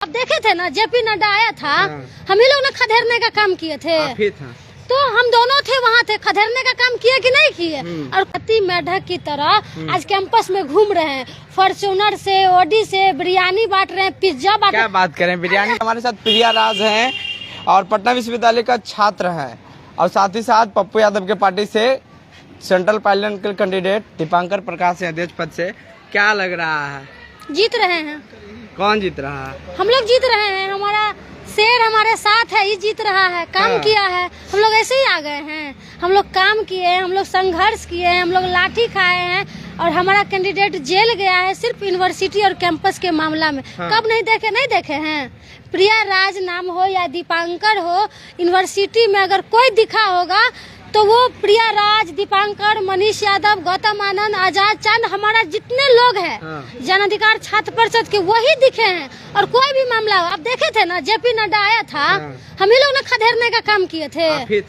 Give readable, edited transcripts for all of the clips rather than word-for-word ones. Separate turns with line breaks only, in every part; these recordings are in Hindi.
अब देखे थे ना, जेपी नड्डा आया था, हम ही लोग ने खदेड़ने का काम किए थे। तो हम दोनों थे वहाँ थे, खदेड़ने का काम किए कि नहीं किए। और पति मेढक की तरह आज कैंपस में घूम रहे हैं, फॉर्च्यूनर से, ऑडी से बिरयानी बांट रहे हैं, पिज्जा बांट।
क्या बात करें, बिरयानी। हमारे साथ प्रिया राज हैं और पटना विश्वविद्यालय का छात्र है, और साथ ही साथ पप्पू यादव के पार्टी से सेंट्रल पार्लियामेंट के कैंडिडेट दीपांकर प्रकाश अध्यक्ष पद से। क्या लग रहा है?
जीत रहे हैं।
कौन जीत रहा है? हम
लोग जीत रहे हैं। हमारा शेर हमारे साथ है, ये जीत रहा है। काम किया है, हम लोग ऐसे ही आ गए हैं। हम लोग काम किए हैं, हम लोग संघर्ष किए हैं, हम लोग लाठी खाए हैं, और हमारा कैंडिडेट जेल गया है सिर्फ यूनिवर्सिटी और कैंपस के मामला में। कब नहीं देखे हैं। प्रिया राज नाम हो या दीपांकर हो, यूनिवर्सिटी में अगर कोई दिखा होगा तो वो प्रिया राज, दीपांकर, मनीष यादव, गौतम आनंद, आजाद चांद, हमारा जितने लोग हैं जन अधिकार छात्र परिषद के, वही दिखे हैं। और कोई भी मामला हो, अब देखे थे ना, जेपी नड्डा आया था, हम ही लोग ने खदेड़ने का काम किए थे।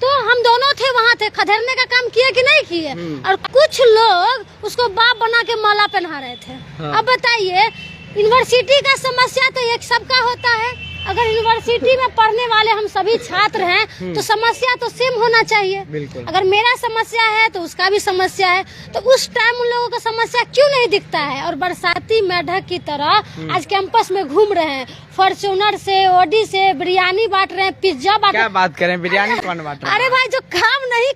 तो हम दोनों थे वहाँ थे, खदेड़ने का काम किए कि नहीं किए। और कुछ लोग उसको बाप बना के माला पहना रहे थे। अब बताइए, यूनिवर्सिटी का समस्या तो एक सबका होता है। अगर यूनिवर्सिटी में पढ़ने वाले हम सभी छात्र हैं तो समस्या तो सेम होना चाहिए। अगर मेरा समस्या है तो उसका भी समस्या है, तो उस टाइम उन लोगों का समस्या क्यों नहीं दिखता है। और बरसाती मेढक की तरह आज कैंपस में घूम रहे हैं, फॉर्च्यूनर से, ऑडी से बिरयानी बांट रहे हैं, पिज्जा बांट। क्या
बात करें, बिरयानी कौन बांट रहा है?
अरे भाई, जो काम नहीं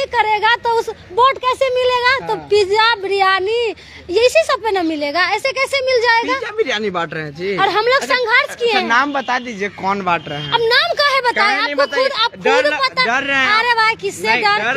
करेगा तो उस वोट कैसे मिलेगा। तो पिज्जा बिरयानी इसी सब पे न मिलेगा, ऐसे कैसे मिल जाएगा।
पिज्जा बिरयानी बांट रहे हैं जी।
और हम लोग संघर्ष किए हैं।
नाम बता दीजिए कौन बांट रहे हैं।
अब नाम का है बताए, आपको खुद पता।
डर रहे हैं।
अरे भाई, किससे डर,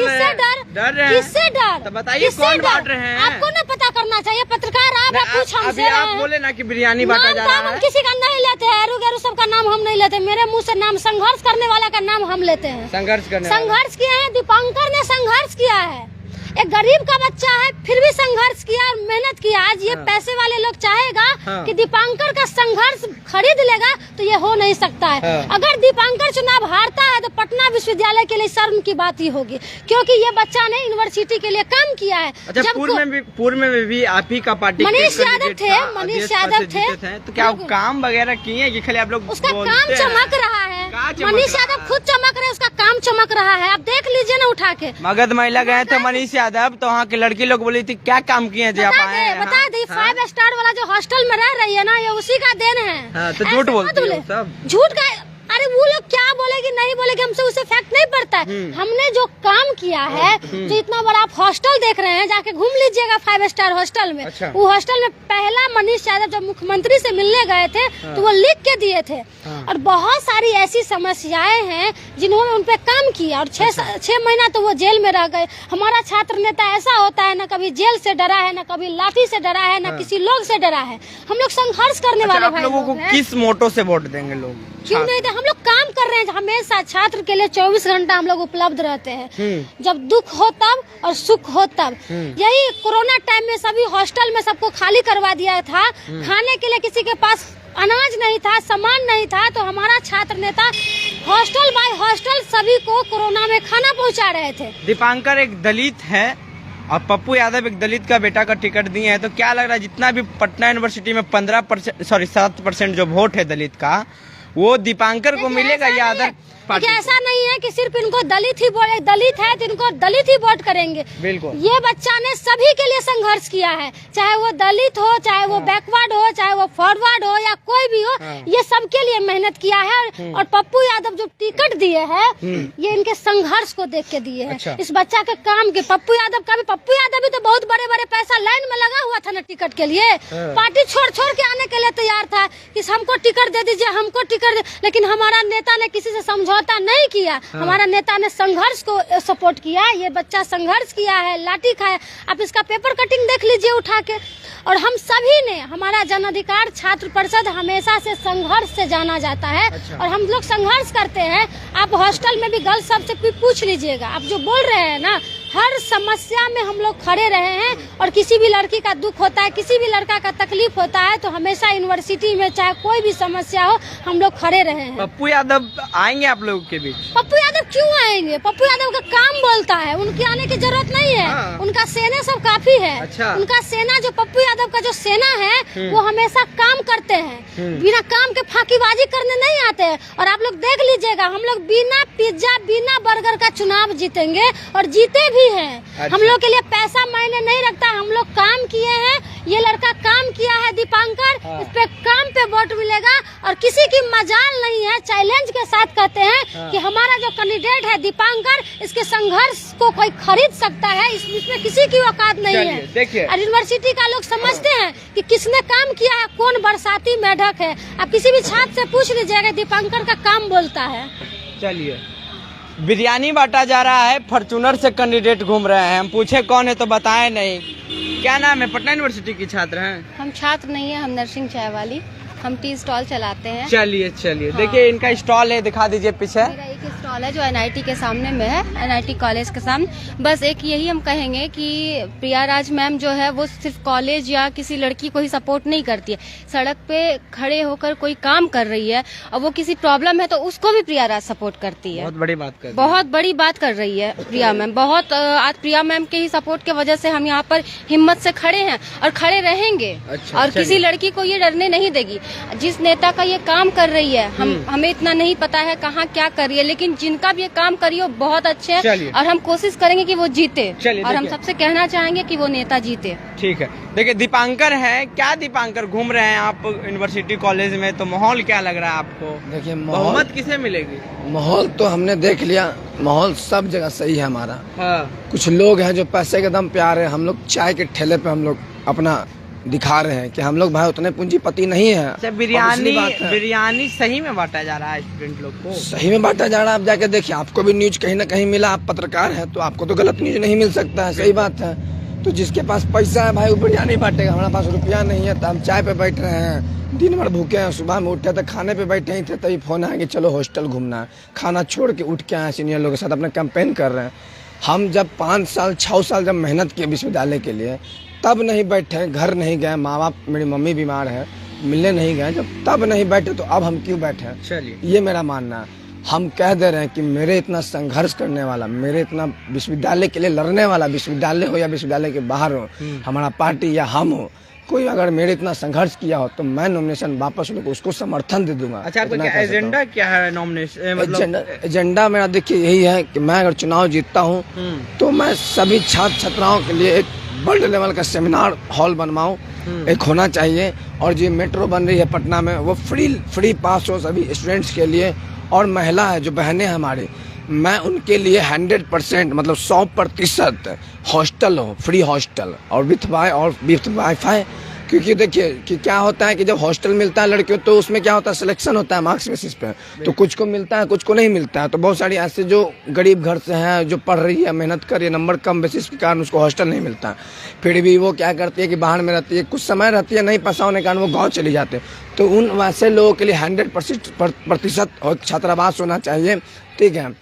किससे डर,
तो बताइए कौन बांट रहे हैं।
आपको न पता करना चाहिए, पत्रकार आप पूछ हमसे।
आप बोले ना कि बिरयानी बांटा जा रहा है।
हम किसी का नहीं लेते हैं, एरू गेरू सबका नाम हम नहीं लेते। मेरे मुँह से नाम संघर्ष करने वाला का नाम हम लेते हैं। संघर्ष किए हैं, दीपांकर ने संघर्ष किया है। एक गरीब का बच्चा है, फिर भी संघर्ष किया और मेहनत किया। आज ये पैसे वाले लोग चाहेगा कि दीपांकर का संघर्ष खरीद लेगा, तो ये हो नहीं सकता है। अगर दीपांकर चुनाव हारता है तो पटना विश्वविद्यालय के लिए शर्म की बात ही होगी, क्योंकि ये बच्चा ने यूनिवर्सिटी के लिए काम किया है।
अच्छा, पूर्व में भी आप ही का पार्टी
मनीष यादव थे।
तो क्या काम वगैरह किए कि खाली आप लोग?
उसका काम चमक रहा है। मनीष यादव खुद चमक रहे, उसका काम चमक रहा है। आप देख लीजिए ना उठा के।
मगध महिला गए थे मनीष यादव, तो वहाँ की लड़की लोग बोली थी क्या काम किए हैं जी आप आए हैं।
बता दी, 5 स्टार वाला जो हॉस्टल में रह रही है ना, ये उसी का देन है।
तो झूठ बोलते हैं सब।
झूठ का, अरे वो लोग क्या बोलेगी नहीं बोलेगी, हमसे उसे फैक्ट नहीं पड़ता है। हमने जो काम किया है, जो इतना बड़ा आप हॉस्टल देख रहे हैं, जाके घूम लीजिएगा 5 स्टार हॉस्टल में। वो हॉस्टल में पहला मनीष यादव जब मुख्यमंत्री से मिलने गए थे तो वो लिख के दिए थे। और बहुत सारी ऐसी समस्याएं हैं जिन्होंने उन पे काम किया, और 6 महीना तो वो जेल में रह गए। हमारा छात्र नेता ऐसा होता है, न कभी जेल से डरा है, न कभी लाठी से डरा है, न किसी लोग से डरा है। हम लोग संघर्ष करने वाले भाई
लोगों को किस मोटो से वोट देंगे लोग?
क्यों नहीं दे, हम लोग काम कर रहे हैं हमेशा। छात्र के लिए 24 घंटा हम लोग उपलब्ध रहते हैं। जब दुख हो तब और सुख हो तब। यही कोरोना टाइम में सभी हॉस्टल में सबको खाली करवा दिया था। खाने के लिए किसी के पास अनाज नहीं था, सामान नहीं था, तो हमारा छात्र नेता हॉस्टल बाय हॉस्टल सभी को कोरोना में खाना पहुंचा रहे थे।
दीपांकर एक दलित है और पप्पू यादव एक दलित का बेटा का टिकट दिए हैं, तो क्या लग रहा है जितना भी पटना यूनिवर्सिटी में 7% जो वोट है दलित का, वो दीपांकर को मिलेगा या अदर पार्टी?
ऐसा नहीं है कि सिर्फ इनको दलित है तो इनको दलित ही वोट करेंगे।
बिल्कुल।
ये बच्चा ने सभी के लिए संघर्ष किया है, चाहे वो दलित हो, चाहे वो बैकवर्ड हो, चाहे वो फॉरवर्ड हो, या कोई भी हो, ये सबके लिए मेहनत किया है। और पप्पू यादव जो टिकट दिए हैं, ये इनके संघर्ष को देख के दिए हैं। इस बच्चा के काम के पप्पू यादव भी तो बहुत बड़े बड़े पैसा लाइन में लगा हुआ था ना टिकट के लिए। पार्टी छोड़ के आने के लिए तैयार था कि हमको टिकट दे दीजिए, हमको टिकट। लेकिन हमारा नेता ने किसी से समझौता नहीं किया। हमारा नेता ने संघर्ष को सपोर्ट किया। ये बच्चा संघर्ष किया है, लाठी खाया। आप इसका पेपर कटिंग देख लीजिए उठा के। और हम सभी ने, हमारा जन अधिकार छात्र परिषद हमेशा से संघर्ष से जाना जाता है। और हम लोग संघर्ष करते हैं। आप हॉस्टल में भी गर्ल्स सबसे पूछ लीजिएगा, आप जो बोल रहे हैं ना, हर समस्या में हम लोग खड़े रहे हैं। और किसी भी लड़की का दुख होता है, किसी भी लड़का का तकलीफ होता है, तो हमेशा यूनिवर्सिटी में चाहे कोई भी समस्या हो, हम लोग खड़े रहे हैं।
पप्पू यादव आएंगे आप लोगों के बीच?
पप्पू यादव क्यों आएंगे? पप्पू यादव का काम बोलता है, उनके आने की जरूरत नहीं है।
हाँ।
उनका सेना सब काफी है।
अच्छा।
उनका सेना जो पप्पू यादव का जो सेना है वो हमेशा काम करते हैं, बिना काम के फांकीबाजी करने नहीं आते। और आप लोग देख लीजिएगा, हम लोग बिना पिज्जा बिना बर्गर का चुनाव जीतेंगे और जीते भी हैं।
अच्छा।
हम लोग के लिए पैसा मायने नहीं रखता, हम लोग काम किए हैं। ये लड़का काम किया है दीपांकर,
हाँ।
इस पे काम पे वोट मिलेगा और किसी की मजाल नहीं है। चैलेंज के साथ कहते हैं
हाँ।
कि हमारा जो कैंडिडेट है दीपांकर, इसके संघर्ष को कोई खरीद सकता है, इसमें किसी की औकात नहीं है।
देखिए
और यूनिवर्सिटी का लोग समझते हैं कि किसने काम किया है, कौन बरसाती मेढक है। आप किसी भी छात्र से पूछ लीजिएगा, दीपांकर का काम बोलता है।
चलिए, बिरयानी बांटा जा रहा है, फॉर्चूनर से कैंडिडेट घूम रहे हैं। हम पूछे कौन है तो बताए नहीं। क्या नाम है? पटना यूनिवर्सिटी की छात्र हैं।
हम छात्र नहीं है, हम नर्सिंग चाय वाली, हम टी स्टॉल चलाते हैं।
चलिए चलिए,
हाँ।
देखिए इनका स्टॉल है, दिखा दीजिए पीछे।
मेरा एक स्टॉल है जो एनआईटी के सामने में है, एनआईटी कॉलेज के सामने। बस एक यही हम कहेंगे कि प्रिया राज मैम जो है वो सिर्फ कॉलेज या किसी लड़की को ही सपोर्ट नहीं करती है। सड़क पे खड़े होकर कोई काम कर रही है और वो किसी प्रॉब्लम है तो उसको भी प्रिया राज सपोर्ट करती है।
बहुत बड़ी बात कर
बहुत बड़ी बात कर रही है प्रिया मैम। बहुत आज प्रिया मैम के ही सपोर्ट की वजह से हम यहाँ पर हिम्मत से खड़े हैं और खड़े रहेंगे।
अच्छा,
और
चलिए।
किसी लड़की को ये डरने नहीं देगी। जिस नेता का ये काम कर रही है, हमें इतना नहीं पता है कहाँ क्या कर रही है, लेकिन जिनका भी ये काम करी हो बहुत अच्छे
चलिए।
हैं और हम कोशिश करेंगे कि वो जीते।
चलिए,
और हम
देखिए।
सबसे कहना चाहेंगे कि वो नेता जीते।
ठीक है। देखिए दीपांकर है, क्या दीपांकर घूम रहे हैं आप यूनिवर्सिटी कॉलेज में, तो माहौल क्या लग रहा है आपको?
देखिए माहौल
बहुमत किसे मिलेगी?
माहौल तो हमने देख लिया, माहौल सब जगह सही है हमारा।
हाँ।
कुछ लोग हैं जो पैसे के दम पे आ रहे हैं, हम लोग चाय के ठेले पे हम लोग अपना दिखा रहे हैं कि हम लोग भाई उतने पूंजीपति नहीं है।
अच्छा,
और दूसरी बात है,
बिरयानी सही में बांटा जा रहा है स्टूडेंट लोग को?
सही में बांटा जा रहा है। आप जाके देखिए, आपको भी न्यूज कहीं ना कहीं मिला, आप पत्रकार हैं तो आपको तो गलत न्यूज नहीं मिल सकता है। सही बात है। तो जिसके पास पैसा है भाई वो बिरयानी बांटेगा। हमारे पास रुपया नहीं है तो हम चाय पे बैठ रहे हैं, दिन भर भूखे हैं। सुबह में उठे तो खाने पे बैठे ही थे, तभी फोन आया कि चलो हॉस्टल घूमना है। खाना छोड़ के उठ के आए, सीनियर लोगों के साथ अपना कैंपेन कर रहे हैं। हम जब 5 साल 6 साल जब मेहनत किए विश्वविद्यालय के लिए, तब नहीं बैठे, घर नहीं गए, माँ बाप, मेरी मम्मी बीमार है, मिलने नहीं गए, जब तब नहीं बैठे तो अब हम क्यों बैठे?
चलिए,
ये मेरा मानना है। हम कह दे रहे हैं कि मेरे इतना संघर्ष करने वाला, मेरे इतना विश्वविद्यालय के लिए लड़ने वाला, विश्वविद्यालय हो या विश्वविद्यालय के बाहर हो, हमारा पार्टी या हम हो, कोई अगर मेरे इतना संघर्ष किया हो तो मैं नॉमिनेशन वापस लेकर उसको समर्थन दे दूंगा।
अच्छा, आपका
इतना
क्या
कह सकता हूँ।
एजेंडा क्या है नॉमिनेशन मतलब?
एजेंडा मेरा देखिए यही है कि मैं अगर चुनाव जीतता हूँ तो मैं सभी छात्र छात्राओं के लिए एक वर्ल्ड लेवल का सेमिनार हॉल बनवाऊँ, एक होना चाहिए। और जो मेट्रो बन रही है पटना में वो फ्री पास हो सभी स्टूडेंट्स के लिए। और महिला है जो बहनें हमारी, मैं उनके लिए 100% मतलब 100% हॉस्टल हो, फ्री हॉस्टल और विथ वाईफाई। क्योंकि देखिए कि क्या होता है कि जब हॉस्टल मिलता है लड़कियों तो उसमें क्या होता है, सिलेक्शन होता है मार्क्स बेसिस पे, तो कुछ को मिलता है कुछ को नहीं मिलता है। तो बहुत सारी ऐसे जो गरीब घर से हैं, जो पढ़ रही है, मेहनत कर रही है, नंबर कम बेसिस के कारण उसको हॉस्टल नहीं मिलता है। फिर भी वो क्या करती है कि बाहर में रहती है, कुछ समय रहती है, नहीं पैसा होने के कारण वो गाँव चली जाते हैं। तो उन वैसे लोगों के लिए 100% छात्रावास होना चाहिए। ठीक है।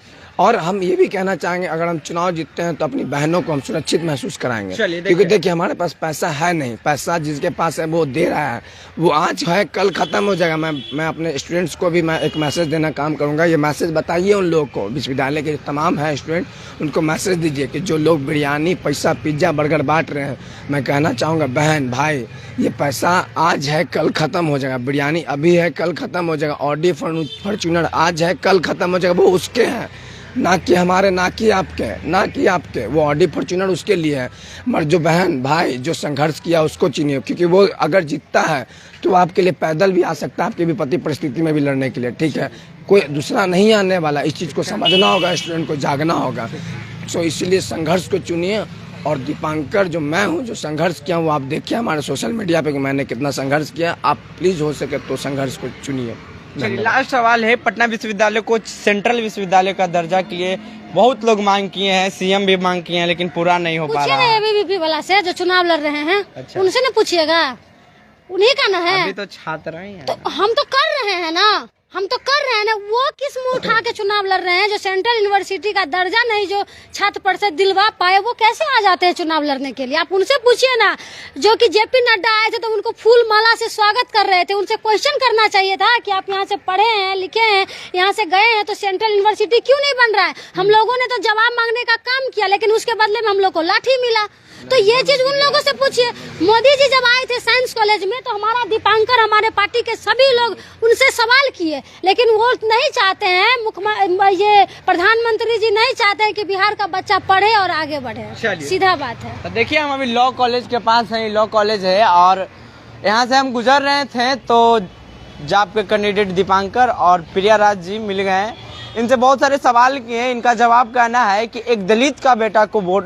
और हम ये भी कहना चाहेंगे, अगर हम चुनाव जीतते हैं तो अपनी बहनों को हम सुरक्षित महसूस कराएंगे। क्योंकि देखिए हमारे पास पैसा है नहीं, पैसा जिसके पास है वो दे रहा है, वो आज है कल खत्म हो जाएगा। मैं अपने स्टूडेंट्स को भी मैं एक मैसेज देना काम करूंगा। ये मैसेज बताइए उन लोगों को, विश्वविद्यालय के तमाम है स्टूडेंट, उनको मैसेज दीजिए कि जो लोग बिरयानी, पैसा, पिज्जा, बर्गर बांट रहे हैं, मैं कहना चाहूँगा बहन भाई, ये पैसा आज है कल खत्म हो जाएगा। बिरयानी अभी है कल खत्म हो जाएगा। ऑडी फॉर्चूनर आज है कल खत्म हो जाएगा। वो उसके हैं, ना कि हमारे, ना कि आपके। वो ऑडी फॉर्चूनर उसके लिए है। मगर जो बहन भाई जो संघर्ष किया उसको चुनिए, क्योंकि वो अगर जीतता है तो आपके लिए पैदल भी आ सकता है, आपकी विपत्ति परिस्थिति में भी लड़ने के लिए। ठीक है, कोई दूसरा नहीं आने वाला। इस चीज़ को समझना होगा, स्टूडेंट को जागना होगा। सो इसलिए संघर्ष को चुनिए। और दीपांकर जो मैं हूँ, जो संघर्ष किया वो आप देखिए हमारे सोशल मीडिया पे कि मैंने कितना संघर्ष किया। आप प्लीज़ हो सके तो संघर्ष को चुनिए।
चलिए, लास्ट सवाल है, पटना विश्वविद्यालय को सेंट्रल विश्वविद्यालय का दर्जा के लिए बहुत लोग मांग किए हैं, सीएम भी मांग किए हैं, लेकिन पूरा नहीं हो पा
पूछिए
रहा
ना
है।
एबीवीपी वाला से जो चुनाव लड़ रहे हैं।
अच्छा।
उनसे ना पूछिएगा, उन्हीं का ना है।
अभी तो छात्र हैं
तो हम तो कर रहे हैं ना, हम तो कर रहे हैं ना, वो किस मुंह उठा के चुनाव लड़ रहे हैं? जो सेंट्रल यूनिवर्सिटी का दर्जा नहीं जो छात्र परिषद दिलवा पाए, वो कैसे आ जाते हैं चुनाव लड़ने के लिए? आप उनसे पूछिए ना। जो कि जेपी नड्डा आए थे तो उनको फूल माला से स्वागत कर रहे थे, उनसे क्वेश्चन करना चाहिए था कि आप यहाँ से पढ़े हैं, लिखे हैं, यहाँ से गए हैं, तो सेंट्रल यूनिवर्सिटी क्यों नहीं बन रहा है? हम लोगों ने तो जवाब मांगने का काम किया, लेकिन उसके बदले में हम लोग को लाठी मिला। तो ये चीज उन लोगों से पूछिए। मोदी जी जब आए थे साइंस कॉलेज में, तो हमारा दीपांकर, हमारे पार्टी के सभी लोग उनसे सवाल किए, लेकिन वो नहीं चाहते हैं, ये प्रधानमंत्री जी नहीं चाहते हैं कि बिहार का बच्चा पढ़े और आगे बढ़े। सीधा बात है।
तो देखिए, हम अभी लॉ कॉलेज के पास हैं, लॉ कॉलेज है, और यहाँ से हम गुजर रहे थे तो जाप के कैंडिडेट दीपांकर और प्रिया राज जी मिल गए हैं। इनसे बहुत सारे सवाल किए। इनका जवाब कहना है कि एक दलित का बेटा को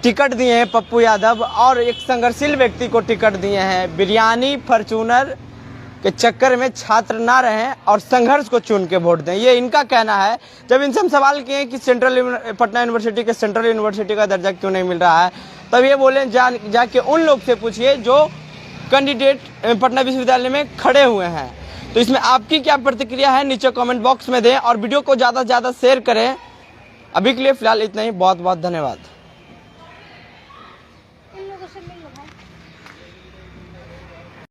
टिकट दिए हैं पप्पू यादव, और एक संघर्षशील व्यक्ति को टिकट दिए हैं। बिरयानी फॉर्च्यूनर के चक्कर में छात्र ना रहें और संघर्ष को चुन के वोट दें, ये इनका कहना है। जब इनसे हम सवाल किए कि पटना यूनिवर्सिटी के सेंट्रल यूनिवर्सिटी का दर्जा क्यों नहीं मिल रहा है, तब ये बोले जाके उन लोग से पूछिए जो कैंडिडेट पटना विश्वविद्यालय में खड़े हुए हैं। तो इसमें आपकी क्या प्रतिक्रिया है, नीचे कमेंट बॉक्स में दें और वीडियो को ज़्यादा से ज़्यादा शेयर करें। अभी के लिए फिलहाल इतना ही। बहुत बहुत धन्यवाद।